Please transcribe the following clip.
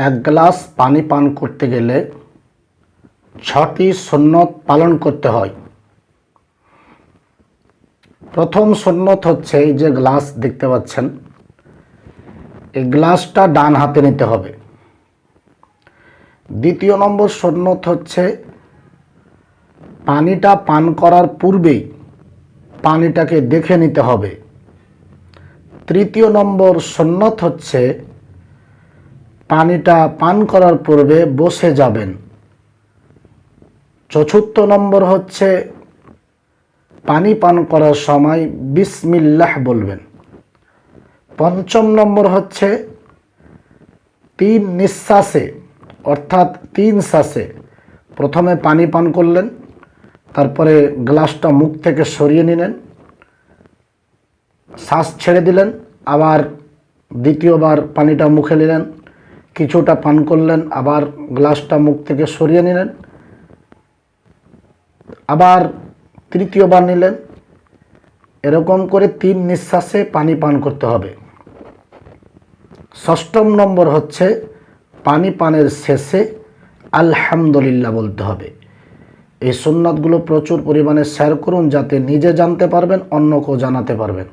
এক গ্লাস পানি পান করতে গেলে 6টি সুন্নত পালন করতে হয়। প্রথম সুন্নত হচ্ছে এই যে গ্লাস দেখতে পাচ্ছেন, এই গ্লাসটা ডান হাতে নিতে হবে। দ্বিতীয় নম্বর সুন্নত হচ্ছে পানিটা পান করার পূর্বেই পানিটাকে দেখে নিতে হবে। তৃতীয় নম্বর সুন্নত হচ্ছে পানিটা পান করার পূর্বে বসে যাবেন। চতুর্থ নম্বর হচ্ছে পানি পান করার সময় বিসমিল্লাহ বলবেন। পঞ্চম নম্বর হচ্ছে 3 নিঃশ্বাসে অর্থাৎ 3 শ্বাসে প্রথমে পানি পান করলেন, তারপরে গ্লাসটা মুখ থেকে সরিয়ে নিলেন, শ্বাস ছেড়ে দিলেন, আবার দ্বিতীয়বার পানিটা মুখে নিলেন, কিছুটা পান করলেন, আবার গ্লাসটা মুখ থেকে সরিয়ে নিলেন, আবার তৃতীয়বার নিলেন। এরকম করে 3 নিঃশ্বাসে পানি পান করতে হবে। ষষ্ঠম নম্বর হচ্ছে পানি পানের শেষে আলহামদুলিল্লাহ বলতে হবে। এই সুন্নাতগুলো প্রচুর পরিমাণে শেয়ার করুন, যাতে নিজে জানতে পারবেন, অন্যকেও জানাতে পারবেন।